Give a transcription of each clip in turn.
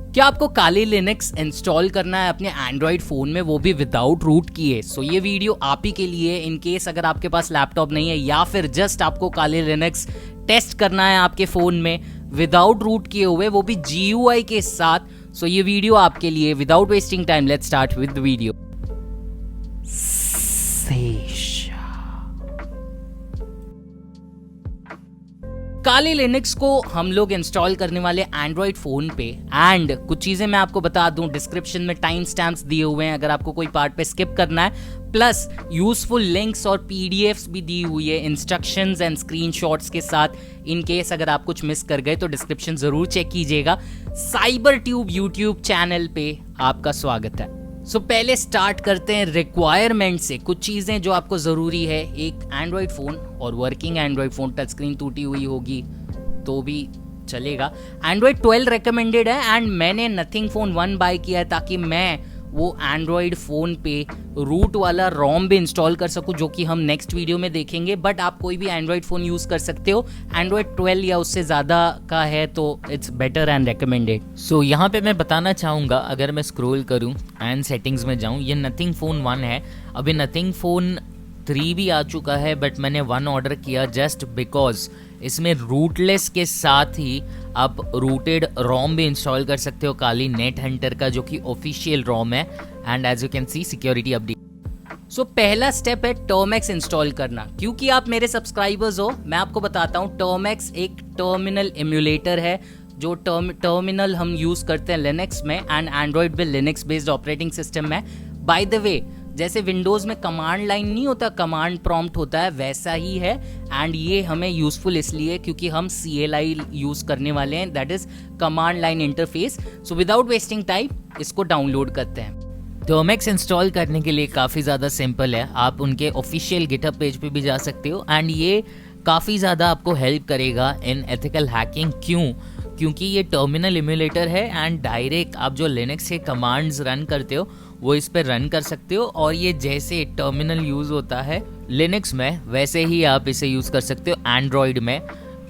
क्या आपको काली Linux install करना है अपने एंड्रॉइड फ़ोन में, वो भी विदाउट रूट किए? सो ये वीडियो आप ही के लिए, इन केस अगर आपके पास लैपटॉप नहीं है या फिर जस्ट आपको काली लिनक्स टेस्ट करना है आपके फ़ोन में विदाउट रूट किए हुए, वो भी GUI के साथ। सो ये वीडियो आपके लिए। Without wasting time let's start with the video. Kali Linux को हम लोग इंस्टॉल करने वाले एंड्रॉइड फोन पे, एंड कुछ चीजें मैं आपको बता दूं, डिस्क्रिप्शन में टाइम स्टैम्प्स दिए हुए हैं अगर आपको कोई पार्ट पे स्किप करना है, प्लस यूजफुल लिंक्स और PDFs भी दी हुई है इंस्ट्रक्शंस एंड स्क्रीनशॉट्स के साथ। इन केस अगर आप कुछ मिस कर गए तो डिस्क्रिप्शन जरूर चेक कीजिएगा। साइबर ट्यूब यूट्यूब चैनल पे आपका स्वागत है। सो पहले स्टार्ट करते हैं रिक्वायरमेंट से। कुछ चीज़ें जो आपको ज़रूरी है, एक एंड्रॉयड फ़ोन और working Android phone, touch screen टूटी हुई होगी तो भी चलेगा। एंड्रॉयड 12 रिकमेंडेड है एंड मैंने नथिंग फ़ोन 1 बाय किया है ताकि मैं वो एंड्रॉयड फ़ोन पे रूट वाला रोम भी इंस्टॉल कर सकूं, जो कि हम नेक्स्ट वीडियो में देखेंगे। बट आप कोई भी एंड्रॉयड फ़ोन यूज़ कर सकते हो, एंड्रॉयड 12 या उससे ज़्यादा का है तो इट्स बेटर एंड रिकमेंडेड। सो यहाँ पे मैं बताना चाहूँगा, अगर मैं स्क्रॉल करूँ एंड सेटिंग्स में जाऊँ, ये नथिंग फ़ोन 1 है। अभी नथिंग फ़ोन 3 भी आ चुका है, बट मैंने 1 ऑर्डर किया जस्ट बिकॉज इसमें रूटलेस के साथ ही आप रूटेड रोम भी इंस्टॉल कर सकते हो, काली नेट हंटर का, जो कि ऑफिशियल रोम है। And as you can see security update. So पहला स्टेप है टर्मेक्स इंस्टॉल करना। क्योंकि आप मेरे सब्सक्राइबर्स हो, मैं आपको बताता हूँ, टर्मेक्स एक टर्मिनल एम्यूलेटर है जो टर्मिनल हम यूज़ करते हैं लिनक्स में एंड एंड्रॉयड भी लिनक्स बेस्ड ऑपरेटिंग सिस्टम में। बाय द वे, जैसे विंडोज़ में कमांड लाइन नहीं होता, कमांड प्रॉम्प्ट होता है, वैसा ही है। एंड ये हमें यूज़फुल इसलिए क्योंकि हम CLI यूज़ करने वाले हैं, that is command line interface. So without wasting time इसको डाउनलोड करते हैं। टर्मेक्स इंस्टॉल करने के लिए काफ़ी ज़्यादा सिंपल है। आप उनके ऑफिशियल गिटहब पेज पे भी जा सकते हो एंड ये काफ़ी ज़्यादा आपको हेल्प करेगा इन एथिकल हैकिंग। क्योंकि ये टर्मिनल इम्यूलेटर है एंड डायरेक्ट आप जो लिनक्स के कमांड्स रन करते हो वो इस पर रन कर सकते हो। और ये जैसे टर्मिनल यूज़ होता है लिनक्स में, वैसे ही आप इसे यूज़ कर सकते हो एंड्रॉयड में,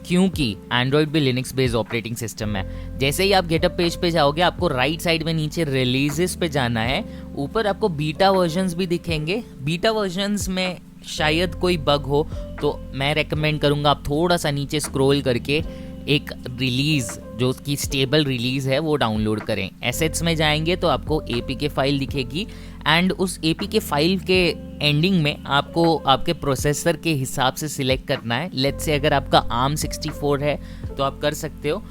क्योंकि एंड्रॉयड भी लिनक्स बेस्ड ऑपरेटिंग सिस्टम है। जैसे ही आप गेटअप पेज पे जाओगे, आपको राइट साइड में नीचे रिलीजेस पे जाना है। ऊपर आपको बीटा वर्जन्स भी दिखेंगे। बीटा वर्जन्स में शायद कोई बग हो तो मैं रेकमेंड करूँगा आप थोड़ा सा नीचे स्क्रॉल करके एक रिलीज़, जो उसकी स्टेबल रिलीज़ है, वो डाउनलोड करें। एसेट्स में जाएंगे तो आपको APK फाइल दिखेगी एंड उस APK फाइल के एंडिंग में आपको आपके प्रोसेसर के हिसाब से सिलेक्ट करना है। लेट्स से अगर आपका ARM 64 है तो आप कर सकते हो,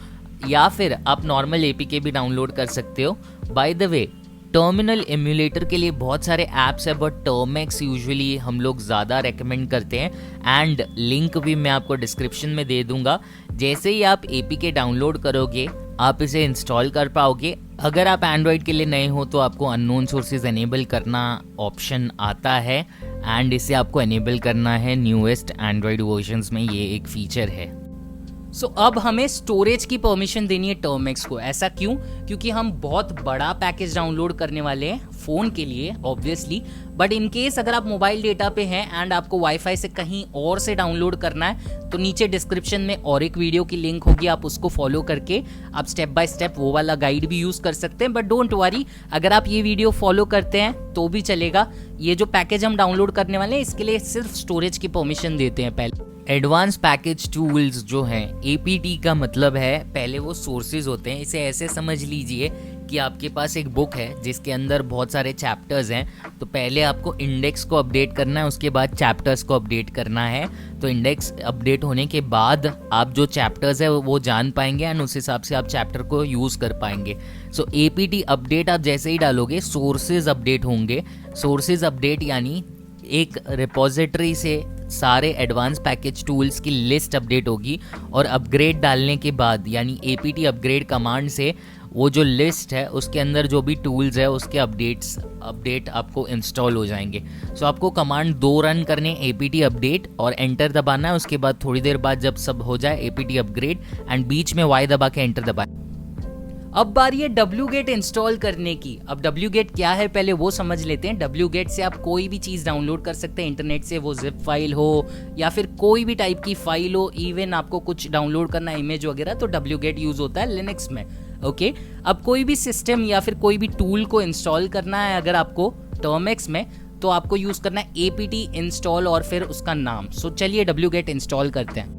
या फिर आप नॉर्मल APK भी डाउनलोड कर सकते हो। By the way, terminal emulator के लिए बहुत सारे ऐप्स है, बट टर्मेक्स यूजुअली हम लोग ज़्यादा रेकमेंड करते हैं एंड लिंक भी मैं आपको डिस्क्रिप्शन में दे दूंगा। जैसे ही आप APK डाउनलोड करोगे आप इसे इंस्टॉल कर पाओगे। अगर आप एंड्रॉयड के लिए नए हो तो आपको अननोन सोर्सेज एनेबल करना ऑप्शन आता है एंड इसे आपको एनेबल करना है न्यूएस्ट एंड्रॉयड वर्जन्स में, ये एक फीचर है। सो अब हमें स्टोरेज की परमिशन देनी है टर्मेक्स को। ऐसा क्यों? क्योंकि हम बहुत बड़ा पैकेज डाउनलोड करने वाले हैं फ़ोन के लिए ऑब्वियसली, बट इन केस अगर आप मोबाइल डेटा पे हैं एंड आपको वाईफाई से कहीं और से डाउनलोड करना है तो नीचे डिस्क्रिप्शन में और एक वीडियो की लिंक होगी, आप उसको फॉलो करके आप स्टेप बाय स्टेप वो वाला गाइड भी यूज़ कर सकते हैं। बट डोंट वरी, अगर आप ये वीडियो फॉलो करते हैं तो भी चलेगा। ये जो पैकेज हम डाउनलोड करने वाले हैं इसके लिए सिर्फ स्टोरेज की परमिशन देते हैं पहले। एडवांस पैकेज टूल्स जो हैं, APT का मतलब है पहले वो सोर्सेज होते हैं। इसे ऐसे समझ लीजिए कि आपके पास एक बुक है जिसके अंदर बहुत सारे चैप्टर्स हैं, तो पहले आपको इंडेक्स को अपडेट करना है, उसके बाद चैप्टर्स को अपडेट करना है। तो इंडेक्स अपडेट होने के बाद आप जो चैप्टर्स है वो जान पाएंगे एंड उस हिसाब से आप चैप्टर को यूज़ कर पाएंगे। सो APT अपडेट आप जैसे ही डालोगे सोर्सेज अपडेट होंगे। सोर्सेज अपडेट यानी एक रिपोजिटरी से सारे एडवांस पैकेज टूल्स की लिस्ट अपडेट होगी और अपग्रेड डालने के बाद, यानी APT अपग्रेड कमांड से वो जो लिस्ट है उसके अंदर जो भी टूल्स है उसके अपडेट आपको इंस्टॉल हो जाएंगे। सो आपको कमांड 2 रन करने, APT अपडेट और एंटर दबाना है। उसके बाद थोड़ी देर बाद जब सब हो जाए APT अपग्रेड एंड बीच में Y दबा के एंटर दबाए। अब बारी है wget इंस्टॉल करने की। अब wget क्या है पहले वो समझ लेते हैं। wget से आप कोई भी चीज़ डाउनलोड कर सकते हैं इंटरनेट से, वो जिप फाइल हो या फिर कोई भी टाइप की फाइल हो। इवन आपको कुछ डाउनलोड करना इमेज वगैरह तो wget यूज़ होता है लिनक्स में। ओके अब कोई भी सिस्टम या फिर कोई भी टूल को इंस्टॉल करना है अगर आपको टर्मेक्स में, तो आपको यूज करना है apt इंस्टॉल और फिर उसका नाम। सो चलिए wget इंस्टॉल करते हैं।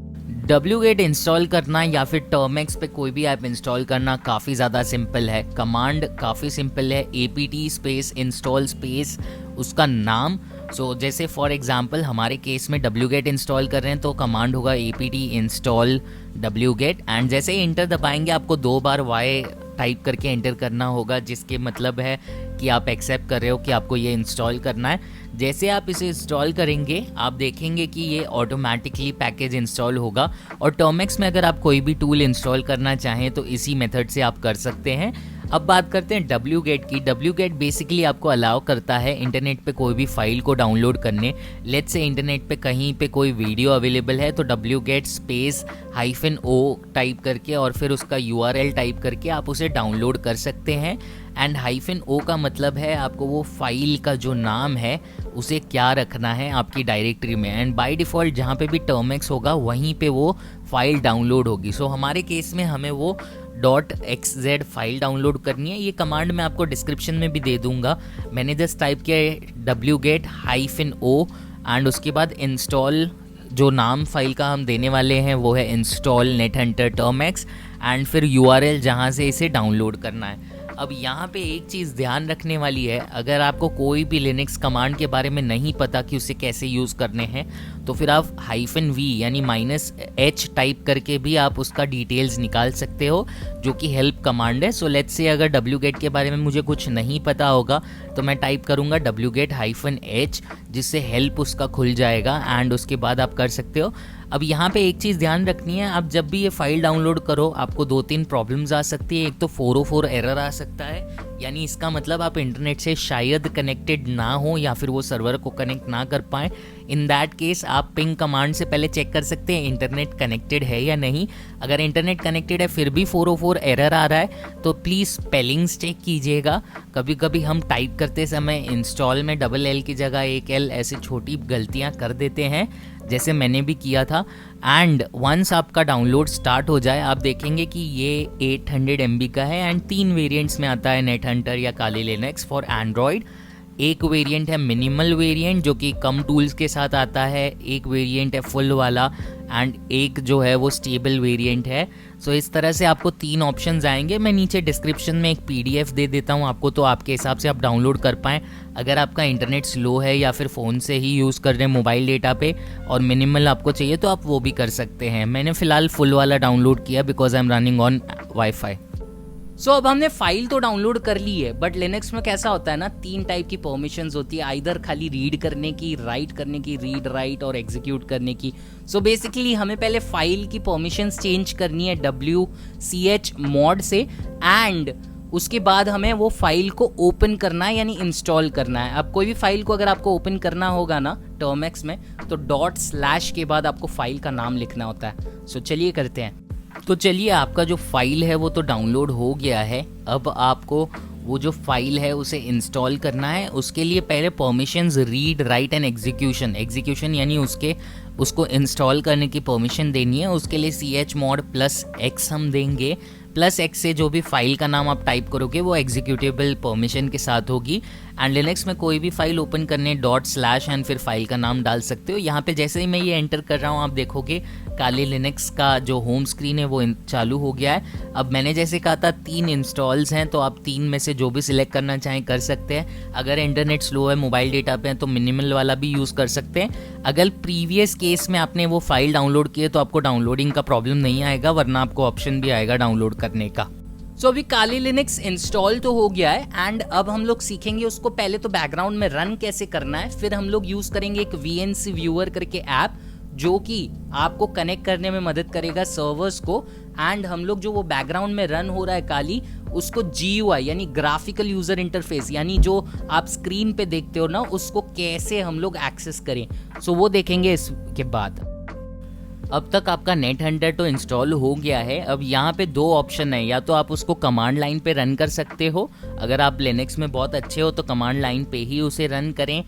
wget इंस्टॉल करना या फिर टर्मेक्स पे कोई भी ऐप इंस्टॉल करना काफ़ी ज़्यादा सिंपल है। कमांड काफ़ी सिंपल है, apt स्पेस इंस्टॉल स्पेस उसका नाम। सो जैसे फॉर एग्जांपल हमारे केस में wget इंस्टॉल कर रहे हैं तो कमांड होगा apt इंस्टॉल wget एंड जैसे ही इंटर दबाएंगे आपको 2 बार y टाइप करके एंटर करना होगा, जिसके मतलब है कि आप एक्सेप्ट कर रहे हो कि आपको ये इंस्टॉल करना है। जैसे आप इसे इंस्टॉल करेंगे आप देखेंगे कि ये ऑटोमेटिकली पैकेज इंस्टॉल होगा। और टर्मेक्स में अगर आप कोई भी टूल इंस्टॉल करना चाहें तो इसी मेथड से आप कर सकते हैं। अब बात करते हैं wget की। wget बेसिकली आपको अलाउ करता है इंटरनेट पे कोई भी फाइल को डाउनलोड करने। लेट्स से इंटरनेट पे कहीं पे कोई वीडियो अवेलेबल है तो wget स्पेस -o टाइप करके और फिर उसका URL टाइप करके आप उसे डाउनलोड कर सकते हैं। एंड -o का मतलब है आपको वो फाइल का जो नाम है उसे क्या रखना है आपकी डायरेक्टरी में। एंड बाय डिफ़ॉल्ट जहाँ पे भी टर्मेक्स होगा वहीं पे वो फाइल डाउनलोड होगी। सो हमारे केस में हमें वो .xz फाइल डाउनलोड करनी है। ये कमांड मैं आपको डिस्क्रिप्शन में भी दे दूंगा। मैंने जस्ट टाइप किया wget -o एंड उसके बाद इंस्टॉल, जो नाम फाइल का हम देने वाले हैं वो है इंस्टॉल नेटहंटर टर्मेक्स एंड फिर URL जहाँ से इसे डाउनलोड करना है। अब यहाँ पे एक चीज़ ध्यान रखने वाली है, अगर आपको कोई भी लिनक्स कमांड के बारे में नहीं पता कि उसे कैसे यूज़ करने हैं तो फिर आप -v यानी -h टाइप करके भी आप उसका डिटेल्स निकाल सकते हो, जो कि हेल्प कमांड है। सो लेट्स से अगर wget के बारे में मुझे कुछ नहीं पता होगा तो मैं टाइप करूँगा wget -h, जिससे हेल्प उसका खुल जाएगा एंड उसके बाद आप कर सकते हो। अब यहाँ पे एक चीज़ ध्यान रखनी है, आप जब भी ये फाइल डाउनलोड करो आपको 2-3 प्रॉब्लम्स आ सकती है। एक तो 404 एरर आ सकता है, यानी इसका मतलब आप इंटरनेट से शायद कनेक्टेड ना हो या फिर वो सर्वर को कनेक्ट ना कर पाएँ। इन दैट केस आप पिंग कमांड से पहले चेक कर सकते हैं इंटरनेट कनेक्टेड है या नहीं। अगर इंटरनेट कनेक्टेड है फिर भी 404 एरर आ रहा है तो प्लीज़ स्पेलिंग्स चेक कीजिएगा। कभी कभी हम टाइप करते समय इंस्टॉल में $L की जगह एक L ऐसे छोटी गलतियाँ कर देते हैं, जैसे मैंने भी किया था। एंड वंस आपका डाउनलोड स्टार्ट हो जाए आप देखेंगे कि ये 800 MB का है एंड 3 वेरिएंट्स में आता है नेटहंटर या काली लिनक्स फॉर एंड्रॉयड। एक वेरिएंट है मिनिमल वेरिएंट जो कि कम टूल्स के साथ आता है, एक वेरिएंट है फुल वाला एंड एक जो है वो स्टेबल वेरिएंट है। सो इस तरह से आपको 3 ऑप्शंस आएंगे। मैं नीचे डिस्क्रिप्शन में एक PDF दे देता हूँ आपको, तो आपके हिसाब से आप डाउनलोड कर पाएँ। अगर आपका इंटरनेट स्लो है या फिर फ़ोन से ही यूज़ कर रहे हैं मोबाइल डेटा पे और मिनिमल आपको चाहिए तो आप वो भी कर सकते हैं। मैंने फ़िलहाल फुल वाला डाउनलोड किया because I am running on WiFi. So अब हमने फाइल तो डाउनलोड कर ली है, बट लिनक्स में कैसा होता है ना, 3 टाइप की परमिशंस होती है, आइदर खाली रीड करने की, राइट करने की, रीड राइट और एग्जीक्यूट करने की। सो बेसिकली हमें पहले फाइल की परमिशंस चेंज करनी है wchmod से एंड उसके बाद हमें वो फाइल को ओपन करना है यानी इंस्टॉल करना है। अब कोई भी फाइल को अगर आपको ओपन करना होगा ना टर्मेक्स में तो / के बाद आपको फाइल का नाम लिखना होता है। सो चलिए करते हैं। तो चलिए, आपका जो फाइल है वो तो डाउनलोड हो गया है। अब आपको वो जो फाइल है उसे इंस्टॉल करना है। उसके लिए पहले permissions read write and execution यानी उसको इंस्टॉल करने की परमिशन देनी है। उसके लिए chmod +x हम देंगे। +x से जो भी फाइल का नाम आप टाइप करोगे वो एग्जीक्यूटेबल परमिशन के साथ होगी। एंड लिनक्स में कोई भी फाइल ओपन करने / एंड फिर फाइल का नाम डाल सकते हो। यहाँ पे जैसे ही मैं ये एंटर कर रहा हूँ आप देखोगे काली लिनक्स का जो होम स्क्रीन है वो चालू हो गया है। अब मैंने जैसे कहा था 3 इंस्टॉल्स हैं तो आप 3 में से जो भी सिलेक्ट करना चाहें कर सकते हैं। अगर इंटरनेट स्लो है मोबाइल डेटा पे तो मिनिमल वाला भी यूज़ कर सकते हैं। अगर प्रीवियस केस में आपने वो फाइल डाउनलोड की है तो आपको डाउनलोडिंग का प्रॉब्लम नहीं आएगा, वरना आपको ऑप्शन भी आएगा डाउनलोड करने का। सो अभी काली लिनक्स इंस्टॉल तो हो गया है एंड अब हम लोग सीखेंगे उसको पहले तो बैकग्राउंड में रन कैसे करना है। फिर हम लोग यूज करेंगे एक VNC व्यूअर करके ऐप जो कि आपको कनेक्ट करने में मदद करेगा सर्वर्स को। एंड हम लोग जो वो बैकग्राउंड में रन हो रहा है काली, उसको GUI यानी ग्राफिकल यूजर इंटरफेस यानी जो आप स्क्रीन पे देखते हो ना, उसको कैसे हम लोग एक्सेस करें, सो वो देखेंगे इसके बाद। अब तक आपका नेटहंटर तो इंस्टॉल हो गया है। अब यहाँ पे 2 ऑप्शन है, या तो आप उसको कमांड लाइन पे रन कर सकते हो। अगर आप लिनक्स में बहुत अच्छे हो तो कमांड लाइन पे ही उसे रन करें,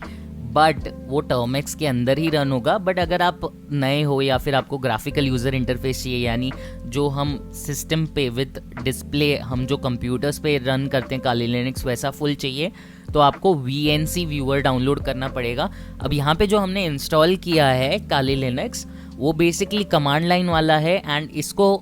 बट वो टर्मेक्स के अंदर ही रन होगा। बट अगर आप नए हो या फिर आपको ग्राफिकल यूज़र इंटरफेस चाहिए, यानी जो हम सिस्टम पे विद डिस्प्ले हम जो कंप्यूटर्स पे रन करते हैं काली लिनक्स वैसा फुल चाहिए, तो आपको VNC व्यूअर डाउनलोड करना पड़ेगा। अब यहाँ पे जो हमने इंस्टॉल किया है काली लिनक्स वो बेसिकली कमांड लाइन वाला है एंड इसको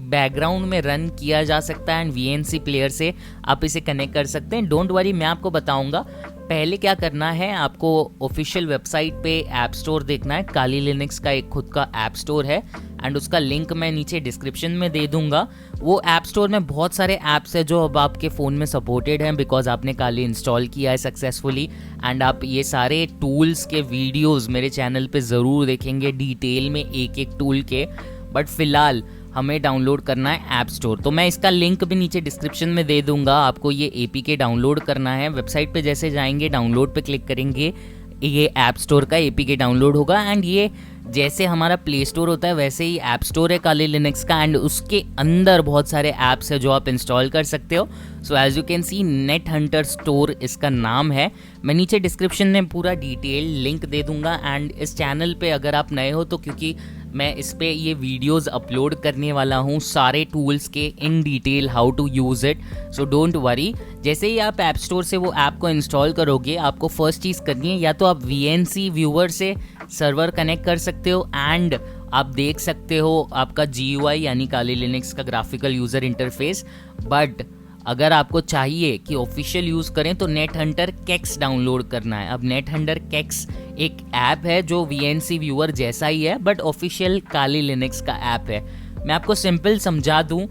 बैकग्राउंड में रन किया जा सकता है एंड VNC प्लेयर से आप इसे कनेक्ट कर सकते हैं। डोंट वरी, मैं आपको बताऊंगा। पहले क्या करना है, आपको ऑफिशियल वेबसाइट पे ऐप स्टोर देखना है। काली लिनक्स का एक खुद का ऐप स्टोर है एंड उसका लिंक मैं नीचे डिस्क्रिप्शन में दे दूंगा। वो ऐप स्टोर में बहुत सारे ऐप्स है जो अब आपके फ़ोन में सपोर्टेड हैं बिकॉज आपने काली इंस्टॉल किया है सक्सेसफुली। एंड आप ये सारे टूल्स के वीडियोज़ मेरे चैनल पे ज़रूर देखेंगे डिटेल में एक एक टूल के। बट फिलहाल हमें डाउनलोड करना है ऐप स्टोर, तो मैं इसका लिंक भी नीचे डिस्क्रिप्शन में दे दूंगा। आपको ये APK डाउनलोड करना है। वेबसाइट पे जैसे जाएंगे डाउनलोड पे क्लिक करेंगे, ये ऐप स्टोर का APK डाउनलोड होगा एंड ये जैसे हमारा प्ले स्टोर होता है वैसे ही ऐप स्टोर है काली लिनक्स का एंड उसके अंदर बहुत सारे ऐप्स है जो आप इंस्टॉल कर सकते हो। So as you can see NetHunter store इसका नाम है। मैं नीचे डिस्क्रिप्शन में पूरा डिटेल लिंक दे दूंगा एंड इस चैनल पे अगर आप नए हो तो क्योंकि मैं इस पे ये वीडियोस अपलोड करने वाला हूँ सारे टूल्स के in detail how to use it, so don't worry. जैसे ही आप ऐप स्टोर से वो ऐप को इंस्टॉल करोगे आपको फर्स्ट चीज़ करनी है, या तो आप VNC व्यूअर से सर्वर कनेक्ट कर सकते हो एंड आप देख सकते हो आपका GUI यानी काली लिनक्स का ग्राफिकल यूज़र इंटरफेस। बट अगर आपको चाहिए कि ऑफिशियल यूज़ करें तो नेट हंटर केक्स डाउनलोड करना है। अब नेट हंटर केक्स एक ऐप है जो VNC व्यूअर जैसा ही है बट ऑफिशियल काली लिनक्स का ऐप है। मैं आपको सिंपल समझा दूं,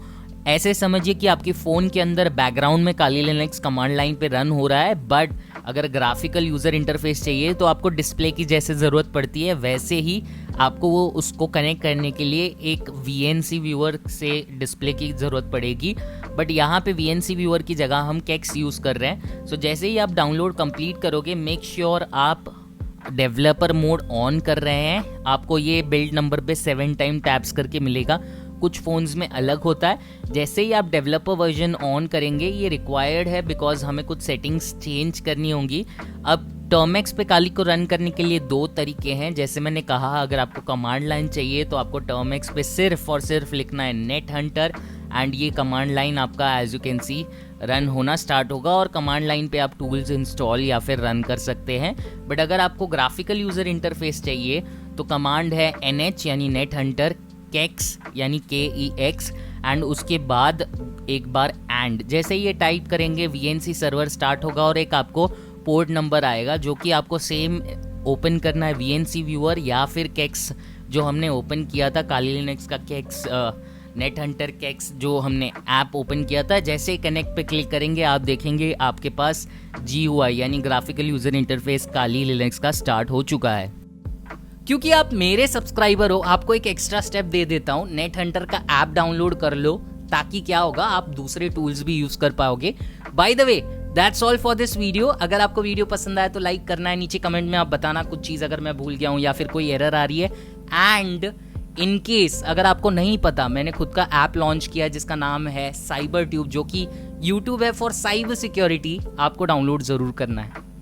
ऐसे समझिए कि आपके फ़ोन के अंदर बैकग्राउंड में काली लिनक्स कमांड लाइन पे रन हो रहा है, बट अगर ग्राफिकल यूज़र इंटरफेस चाहिए तो आपको डिस्प्ले की जैसे ज़रूरत पड़ती है वैसे ही आपको वो उसको कनेक्ट करने के लिए एक VNC व्यूअर से डिस्प्ले की ज़रूरत पड़ेगी। बट यहाँ पे VNC व्यूअर की जगह हम केक्स यूज़ कर रहे हैं। सो जैसे ही आप डाउनलोड कंप्लीट करोगे मेक श्योर आप डेवलपर मोड ऑन कर रहे हैं। आपको ये बिल्ड नंबर पे 7 टाइम टैप्स करके मिलेगा, कुछ फ़ोन्स में अलग होता है। जैसे ही आप डेवलपर वर्जन ऑन करेंगे, ये रिक्वायर्ड है बिकॉज हमें कुछ सेटिंग्स चेंज करनी होंगी। अब टर्मेक्स पे काली को रन करने के लिए 2 तरीके हैं। जैसे मैंने कहा, अगर आपको कमांड लाइन चाहिए तो आपको टर्मेक्स पे सिर्फ और सिर्फ लिखना है नेट हंटर एंड ये कमांड लाइन आपका as you can see run होना स्टार्ट होगा और कमांड लाइन पे आप टूल्स इंस्टॉल या फिर रन कर सकते हैं। बट अगर आपको ग्राफिकल यूज़र इंटरफेस चाहिए तो कमांड है NH यानी नेट हंटर केक्स यानी KEX एंड उसके बाद एक बार एंड जैसे ये टाइप करेंगे VNC सर्वर स्टार्ट होगा और एक आपको पोर्ट नंबर आएगा जो कि आपको सेम ओपन करना है VNC व्यूअर या फिर केक्स जो हमने ओपन किया था काली लिनक्स का केक्स नेट हंटर केक्स जो हमने ऐप ओपन किया था। जैसे ही कनेक्ट पे क्लिक करेंगे आप देखेंगे आपके पास GUI यानी ग्राफिकल यूज़र इंटरफेस काली लिनक्स का स्टार्ट हो चुका है। क्योंकि आप मेरे सब्सक्राइबर हो, आपको एक एक्स्ट्रा स्टेप दे देता हूँ, नेट हंटर का ऐप डाउनलोड कर लो ताकि क्या होगा आप दूसरे टूल्स भी यूज कर पाओगे। By the way that's all for this video. अगर आपको वीडियो पसंद आया तो लाइक करना है, नीचे कमेंट में आप बताना कुछ चीज़ अगर मैं भूल गया हूँ या फिर कोई एरर आ रही है। एंड इन केस अगर आपको नहीं पता, मैंने खुद का ऐप लॉन्च किया जिसका नाम है साइबर ट्यूब, जो कि यूट्यूब है फॉर साइबर सिक्योरिटी, आपको डाउनलोड जरूर करना है।